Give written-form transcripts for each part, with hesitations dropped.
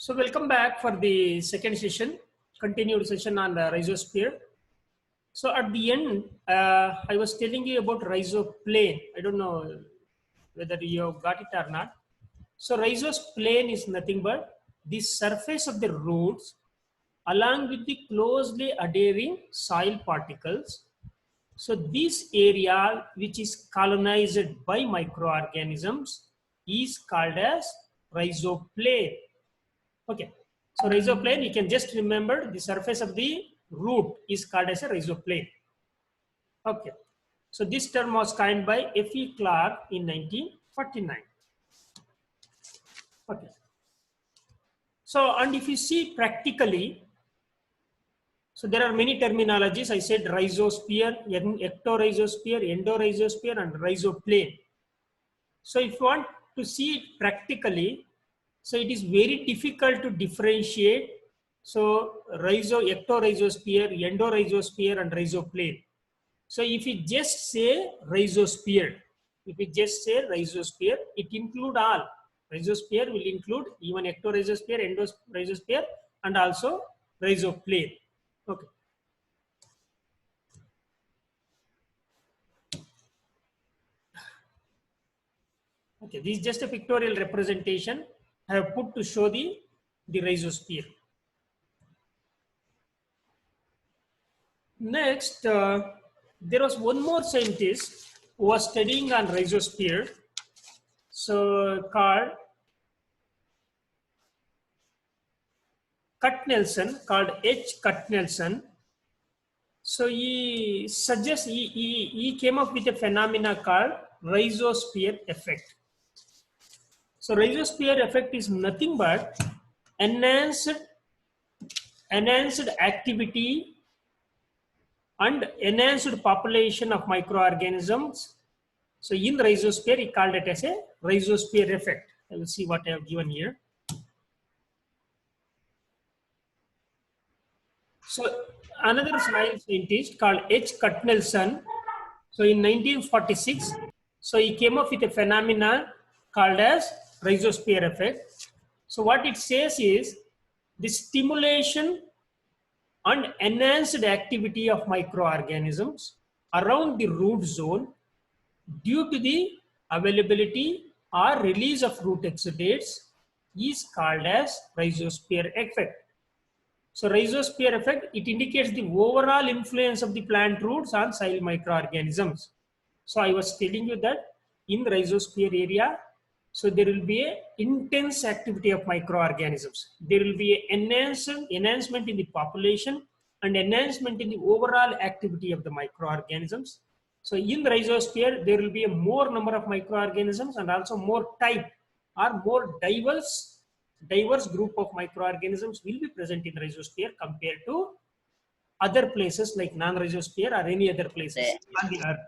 So welcome back for the second session, continued session on the rhizosphere. So at the end, I was telling you about rhizoplane. I don't know whether you got it or not. So rhizosplane is nothing but the surface of the roots along with the closely adhering soil particles. So this area which is colonized by microorganisms is called as rhizoplane. Okay. So rhizoplane, you can just remember the surface of the root is called as a rhizoplane. Okay. So this term was coined by F.E. Clark in 1949. Okay. So, and if you see practically, so there are many terminologies. I said rhizosphere, ectorhizosphere, endorhizosphere, and rhizoplane. So if you want to see it practically, so it is very difficult to differentiate. So ectorhizosphere, endorhizosphere, and rhizoplane. So if you just say rhizosphere, it include all. Rhizosphere will include even ectorhizosphere, endorhizosphere, and also rhizoplane. Okay. Okay, this is just a pictorial representation I have put to show the rhizosphere. Next, there was one more scientist who was studying on rhizosphere, so called Cutt-Nelson, called H. Cutt-Nelson. So he suggests, he came up with a phenomena called rhizosphere effect. So rhizosphere effect is nothing but enhanced activity and enhanced population of microorganisms. So in rhizosphere, he called it as a rhizosphere effect. I will see what I have given here. So another soil scientist called H. Cutt-Nelson, so in 1946, so he came up with a phenomenon called as rhizosphere effect. So what it says is the stimulation and enhanced activity of microorganisms around the root zone due to the availability or release of root exudates is called as rhizosphere effect. So rhizosphere effect, it indicates the overall influence of the plant roots on soil microorganisms. So I was telling you that in rhizosphere area, so there will be a intense activity of microorganisms. There will be an enhancement in the population and enhancement in the overall activity of the microorganisms. So in rhizosphere, there will be a more number of microorganisms and also more type or more diverse group of microorganisms will be present in rhizosphere compared to other places like non-rhizosphere or any other places on the earth.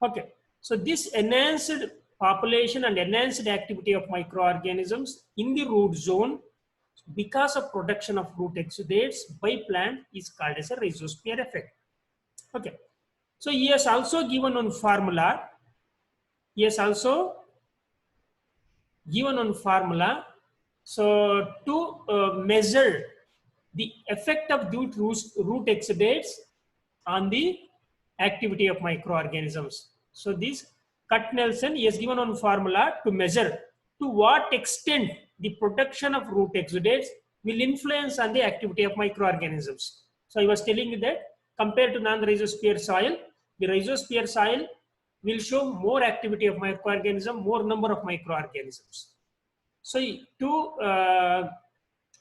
Okay, so this enhanced population and enhanced activity of microorganisms in the root zone because of production of root exudates by plant is called as a rhizosphere effect. Okay, so he has also given one formula. He has also given one formula. So to measure the effect of root exudates on the activity of microorganisms. So this Cutt-Nelson, he has given one formula to measure to what extent the production of root exudates will influence on the activity of microorganisms. So I was telling you that compared to non-rhizosphere soil, the rhizosphere soil will show more activity of microorganism, more number of microorganisms. So to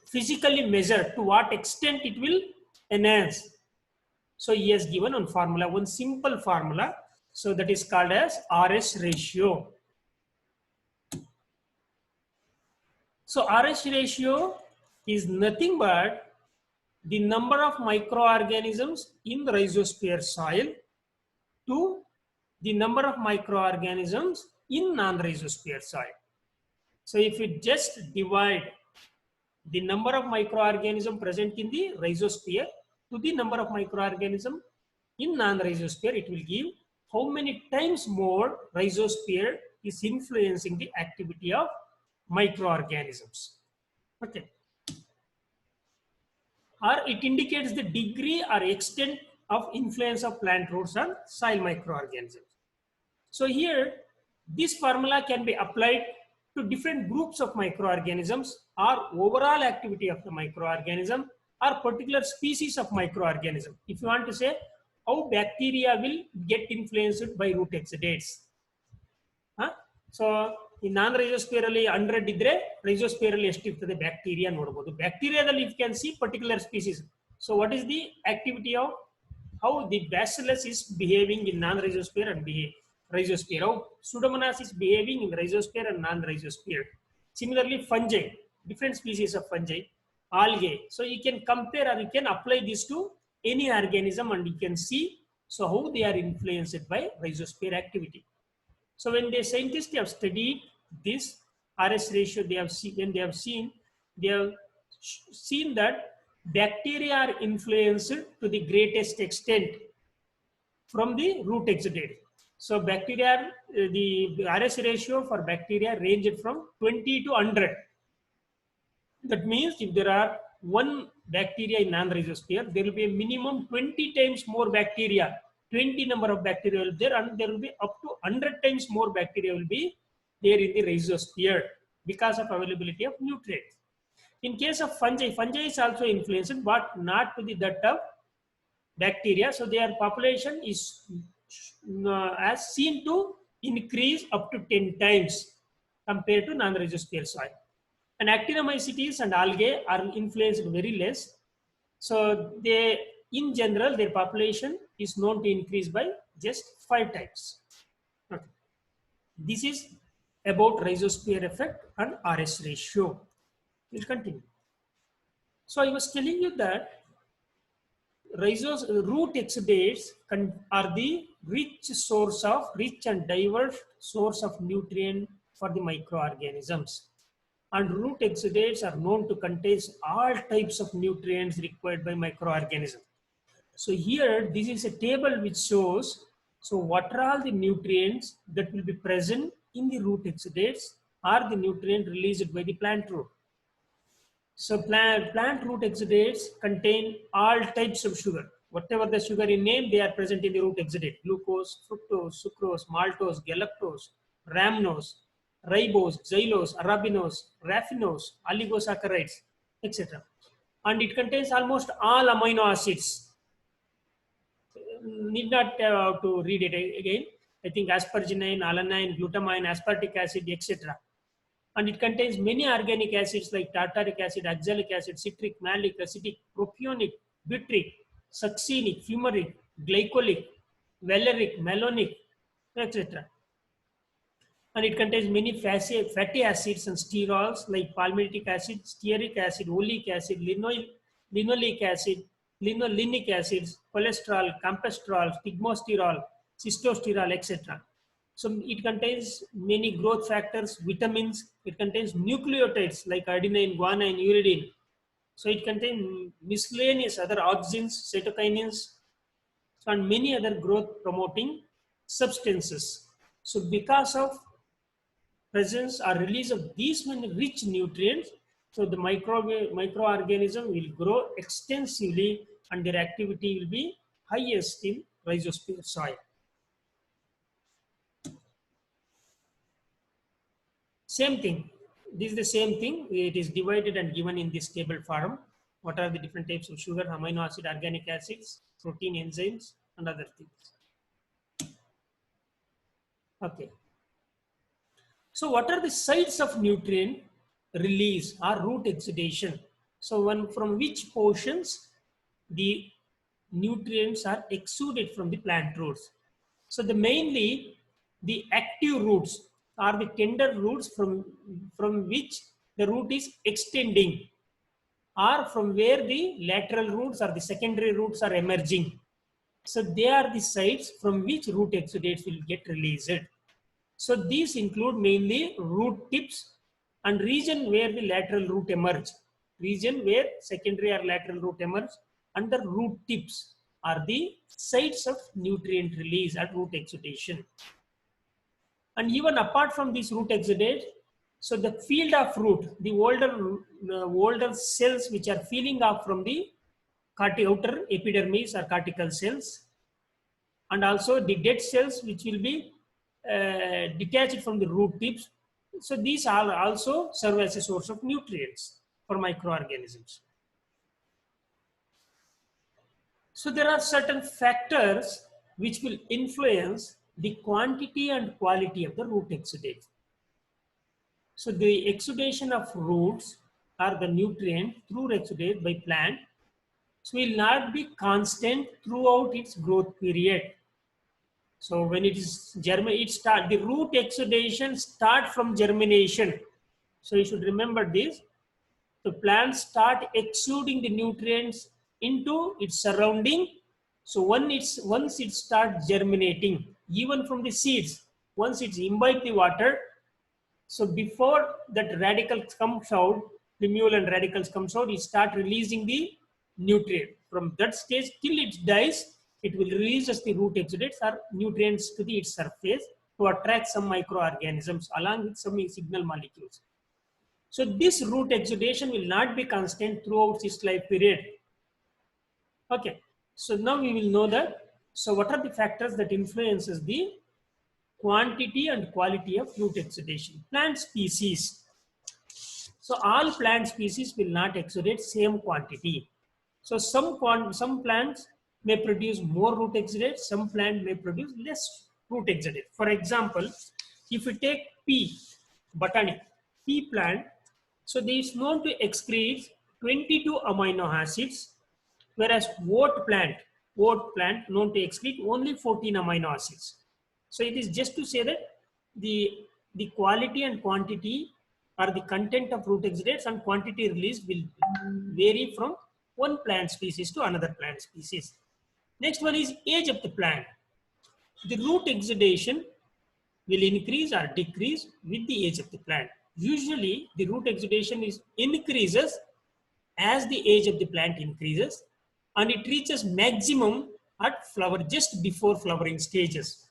physically measure to what extent it will enhance. So he has given one formula, one simple formula. So that is called as RS ratio. So RS ratio is nothing but the number of microorganisms in the rhizosphere soil to the number of microorganisms in non-rhizosphere soil. So if you just divide the number of microorganisms present in the rhizosphere to the number of microorganisms in non-rhizosphere, it will give how many times more rhizosphere is influencing the activity of microorganisms. Okay. Or it indicates the degree or extent of influence of plant roots on soil microorganisms. So here, this formula can be applied to different groups of microorganisms or overall activity of the microorganism or particular species of microorganism. If you want to say how bacteria will get influenced by root exudates. Huh? So ಈ ನಾನ್ ರೈಜೋಸ್ಪಿಯರಲ್ಲಿ 100 ಇದ್ರೆ ರೈಜೋಸ್ಪಿಯರಲ್ಲಿ ಎಷ್ಟಿರ್ತದೆ bacteria ನೋಡಬಹುದು. ಬ್ಯಾಕ್ಟೀರಿಯಾದಲ್ಲಿ you can see particular species. So what is the activity of how the bacillus is behaving in non-rhizosphere and rhizosphere, how Pseudomonas is behaving in rhizosphere and non-rhizosphere. Similarly, fungi, different species of fungi, algae. So you can compare or you can apply this to any organism and you can see so how they are influenced by rhizosphere activity. So when the scientists have studied this RS ratio, they have seen that bacteria are influenced to the greatest extent from the root exudate. So bacteria, the RS ratio for bacteria ranged from 20 to 100. That means if there are one bacteria in non-rhizosphere, there will be a minimum 20 times more bacteria. 20 number of bacteria will be there, and there will be up to 100 times more bacteria will be there in the rhizosphere because of availability of nutrients. In case of fungi, fungi is also influenced, but not to the that of bacteria. So their population is as seen to increase up to 10 times compared to non-rhizosphere soil. And actinomycetes and algae are influenced very less. So they, in general, their population is known to increase by just 5 times. Okay. This is about rhizosphere effect and RS ratio. We'll continue. So I was telling you that root exudates are the rich and diverse source of nutrient for the microorganisms. And root exudates are known to contain all types of nutrients required by microorganisms. So here, this is a table which shows, so what are all the nutrients that will be present in the root exudates or the nutrient released by the plant root. So plant root exudates contain all types of sugar. Whatever the sugar in name, they are present in the root exudate. Glucose, fructose, sucrose, maltose, galactose, rhamnose, ribose, xylose, arabinose, raffinose, oligosaccharides, etc. And it contains almost all amino acids. Need not to read it again. I think asparagine, alanine, glutamine, aspartic acid, etc. And it contains many organic acids like tartaric acid, oxalic acid, citric, malic, acetic, propionic, butyric, succinic, fumaric, glycolic, valeric, malonic, etc. And it contains many fatty acids and sterols like palmitic acid, stearic acid, oleic acid, linoleic acid, linolenic acids, cholesterol, campestrol, stigmosterol, cystosterol, etc. So it contains many growth factors, vitamins. It contains nucleotides like adenine, guanine, uridine. So it contains miscellaneous other auxins, cytokinins, and many other growth promoting substances. So because of presence or release of these many rich nutrients, so the microorganism will grow extensively and their activity will be highest in rhizosphere soil. Same thing. This is the same thing. It is divided and given in this table form. What are the different types of sugar, amino acid, organic acids, protein, enzymes, and other things. Okay. So what are the sites of nutrient release or root exudation? So from which portions the nutrients are exuded from the plant roots? So mainly the active roots are the tender roots from which the root is extending, or from where the lateral roots or the secondary roots are emerging. So they are the sites from which root exudates will get released. So these include mainly root tips and region where the lateral root emerge. Region where secondary or lateral root emerge, and the root tips are the sites of nutrient release at root exudation. And even apart from these root exudates, So the field of root, the older cells which are peeling off from the outer epidermis or cortical cells, and also the dead cells which will be detached from the root tips. So these are also serve as a source of nutrients for microorganisms. So there are certain factors which will influence the quantity and quality of the root exudate. So the exudation of roots or the nutrient through exudate by plant, so will not be constant throughout its growth period. So when it is the root exudation start from germination. So you should remember this. The plants start exuding the nutrients into its surrounding. So once it starts germinating, even from the seeds, once it's imbibe the water, so before that radicals comes out, primule and radicals comes out, it start releasing the nutrient. From that stage till it dies, it will release as the root exudates or nutrients to its surface to attract some microorganisms along with some signal molecules. So this root exudation will not be constant throughout its life period. Okay, so now we will know that. So what are the factors that influences the quantity and quality of root exudation? Plant species. So all plant species will not exudate same quantity. So some plants may produce more root exudate, some plant may produce less root exudate. For example, if you take pea, botany, pea plant, so they is known to excrete 22 amino acids, whereas oat plant known to excrete only 14 amino acids. So it is just to say that the quality and quantity or the content of root exudates and quantity released will vary from one plant species to another plant species. Next one is age of the plant. The root exudation will increase or decrease with the age of the plant. Usually the root exudation increases as the age of the plant increases, and it reaches maximum at flower just before flowering stages.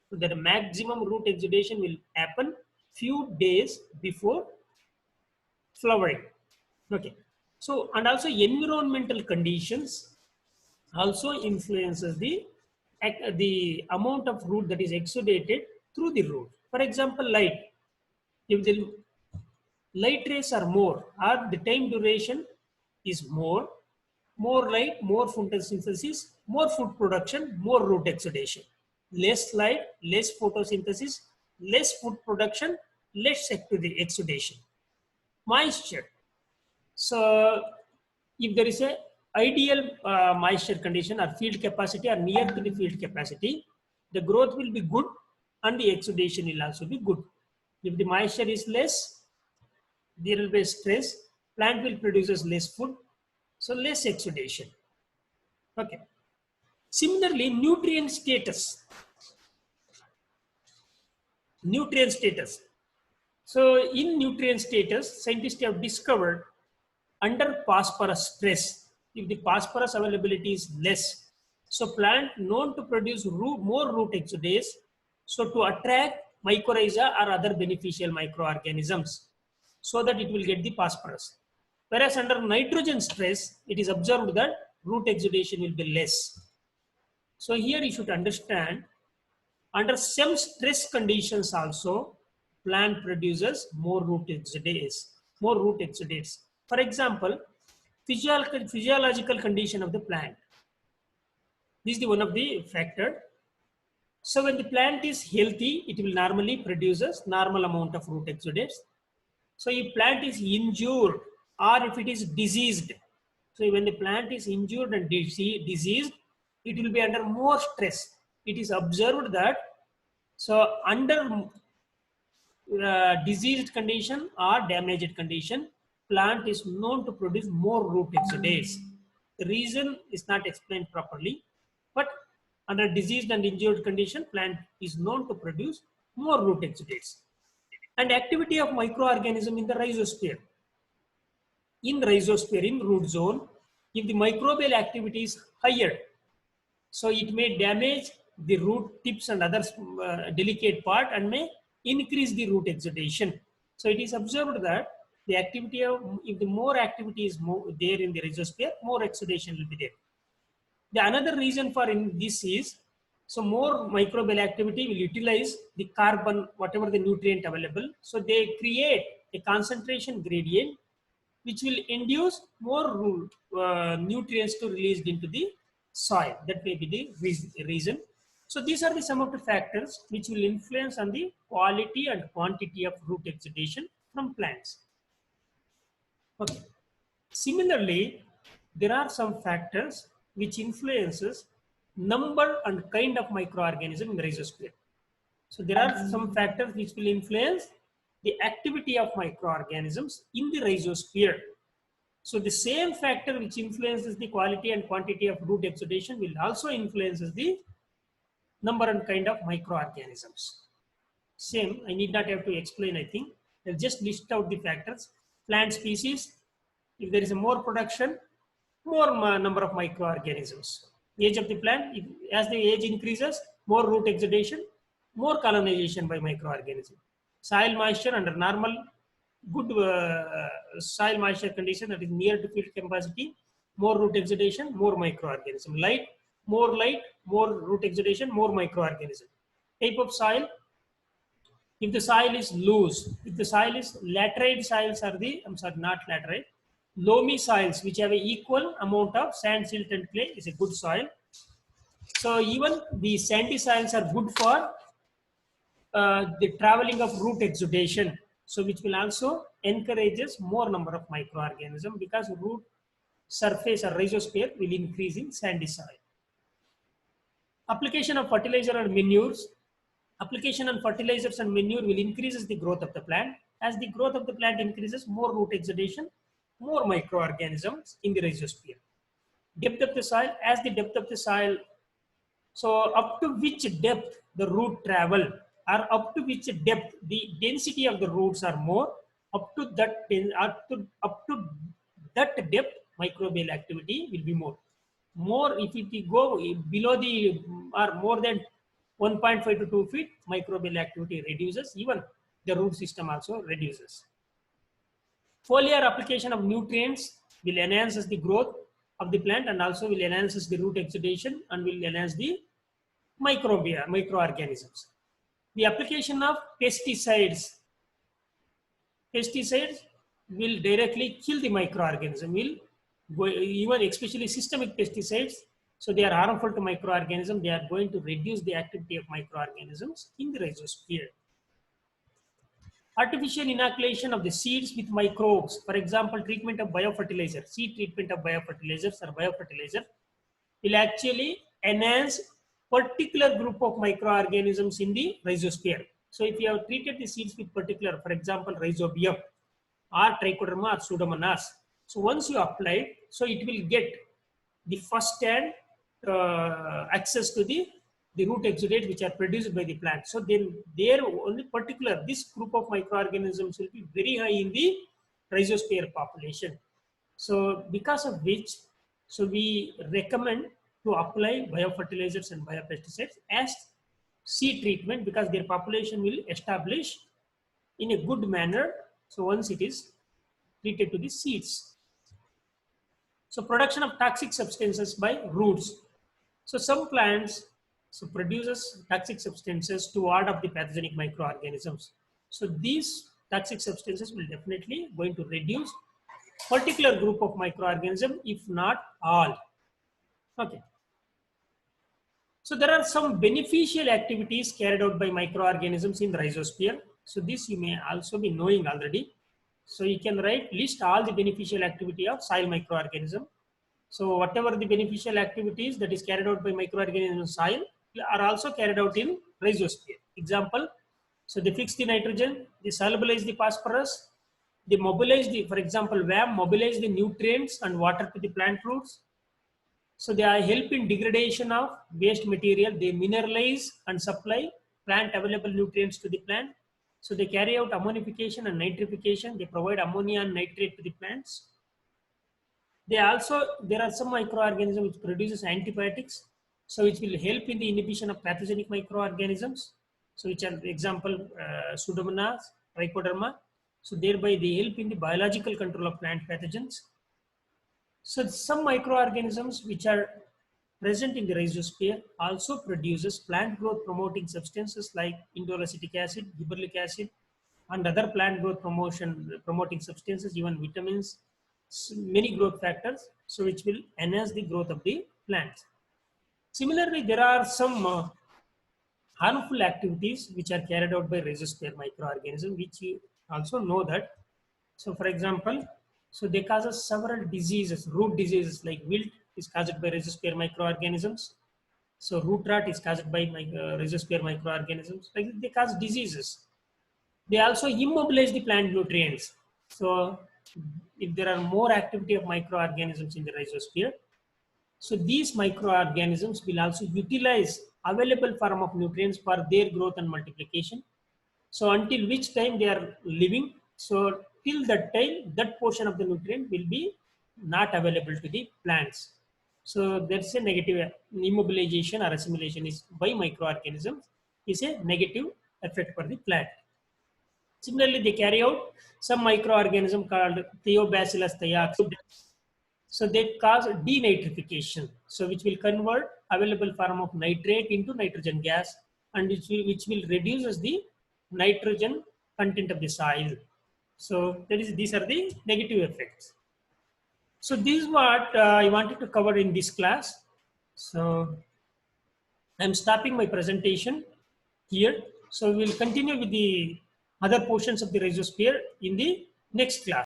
So that maximum root exudation will happen few days before flowering. Okay. So and also environmental conditions also influences the amount of root that is exudated through the root. For example, light. If the light rays are more or the time duration is more light, more photosynthesis, more food production, more root exudation. Less light, less photosynthesis, less food production, less exudation. Moisture. So if there is a ideal moisture condition or field capacity or near to the field capacity, the growth will be good and the exudation will also be good. If the moisture is less, there will be stress, plant will produce less food, so less exudation. Okay. Similarly, nutrient status. Nutrient status. So in nutrient status, scientists have discovered under phosphorus stress, if the phosphorus availability is less, so plant known to produce more root exudates, so to attract mycorrhiza or other beneficial microorganisms, so that it will get the phosphorus. Whereas under nitrogen stress, it is observed that root exudation will be less. So here you should understand, under some stress conditions also, plant produces more root exudates. For example, physiological condition of the plant. This is one of the factor. So when the plant is healthy, it will normally produces normal amount of root exudates. So if plant is injured or if it is diseased, so when the plant is injured and diseased, it will be under more stress. It is observed that so under diseased condition or damaged condition, plant is known to produce more root exudates. The reason is not explained properly, but under diseased and injured condition, plant is known to produce more root exudates. And activity of microorganism in the rhizosphere. In rhizosphere, in root zone, if the microbial activity is higher, so it may damage the root tips and other delicate part and may increase the root exudation. So it is observed that the activity of, if the more activity is more there in the rhizosphere, more exudation will be there. The another reason for in this is, so more microbial activity will utilize the carbon, whatever the nutrient available. So they create a concentration gradient which will induce more nutrients to released into the soil. That may be the reason. So these are the some of the factors which will influence on the quality and quantity of root exudation from plants. Okay. Similarly, there are some factors which influences number and kind of microorganism in the rhizosphere. So there are some factors which will influence the activity of microorganisms in the rhizosphere. So the same factor which influences the quality and quantity of root exudation will also influences the number and kind of microorganisms. Same, I need not have to explain, I think. I'll just list out the factors. Plant species, if there is a more production, more number of microorganisms. Age of the plant, as the age increases, more root exudation, more colonization by microorganism. Soil moisture under normal, good soil moisture condition, that is near to field capacity, more root exudation, more microorganism. Light, more root exudation, more microorganism. Type of soil, if the soil is loose, if the soil is laterite soils are the, I'm sorry, not laterite, loamy soils which have an equal amount of sand, silt and clay is a good soil. So even the sandy soils are good for the traveling of root exudation. So which will also encourages more number of microorganisms because root surface or rhizosphere will increase in sandy soil. Application of fertilizer and manures. Application on fertilizers and manure will increases the growth of the plant. As the growth of the plant increases, more root exudation, more microorganisms in the rhizosphere. Depth of the soil, as the depth of the soil, so up to which depth the root travel, or up to which depth the density of the roots are more, up to that depth microbial activity will be more. More if it go below the or more than 1.5 to 2 feet, microbial activity reduces, even the root system also reduces. Foliar application of nutrients will enhance the growth of the plant and also will enhance the root exudation and will enhance the microorganisms. The application of pesticides will directly kill the microorganism, even especially systemic pesticides. So they are harmful to microorganisms. They are going to reduce the activity of microorganisms in the rhizosphere. Artificial inoculation of the seeds with microbes. For example, treatment of biofertilizer, seed treatment of biofertilizers or biofertilizer will actually enhance particular group of microorganisms in the rhizosphere. So if you have treated the seeds with particular, for example, rhizobium or trichoderma or pseudomonas, so once you apply, so it will get the first hand access to the root exudate which are produced by the plant. So then there only particular, this group of microorganisms will be very high in the rhizosphere population. So because of which, so we recommend to apply biofertilizers and biopesticides as seed treatment because their population will establish in a good manner. So once it is treated to the seeds. So production of toxic substances by roots. So some plants produces toxic substances to ward off the pathogenic microorganisms. So these toxic substances will definitely going to reduce particular group of microorganisms, if not all. Okay. So there are some beneficial activities carried out by microorganisms in the rhizosphere. So this you may also be knowing already. So you can list all the beneficial activity of soil microorganism. So whatever the beneficial activities that is carried out by microorganisms in soil are also carried out in rhizosphere. Example, so they fix the nitrogen, they solubilize the phosphorus, they mobilize the, for example, VAM mobilize the nutrients and water to the plant roots. So they are help in degradation of waste material, they mineralize and supply plant available nutrients to the plant. So they carry out ammonification and nitrification, they provide ammonia and nitrate to the plants. They also, there are some microorganisms which produces antibiotics, so which will help in the inhibition of pathogenic microorganisms. So which are example, Pseudomonas, Trichoderma. So thereby they help in the biological control of plant pathogens. So some microorganisms which are present in the rhizosphere also produces plant growth promoting substances like indolacetic acid, gibberellic acid, and other plant growth promoting substances, even vitamins, many growth factors, so which will enhance the growth of the plants. Similarly, there are some harmful activities which are carried out by rhizosphere microorganisms, which you also know that. So, for example, so they cause us several diseases, root diseases like wilt is caused by rhizosphere microorganisms. So, root rot is caused by rhizosphere microorganisms. Like they cause diseases. They also immobilize the plant nutrients. So, if there are more activity of microorganisms in the rhizosphere, so these microorganisms will also utilize available form of nutrients for their growth and multiplication. So until which time they are living, so till that time, that portion of the nutrient will be not available to the plants. So there's a negative immobilization or assimilation is by microorganisms is a negative effect for the plant. Similarly, they carry out some microorganism called Theobacillus thiacridis. So they cause denitrification, so which will convert available form of nitrate into nitrogen gas, and which will reduces the nitrogen content of the soil. So these are the negative effects. So this is what I wanted to cover in this class. So I'm stopping my presentation here. So we'll continue with the other portions of the rhizosphere in the next class.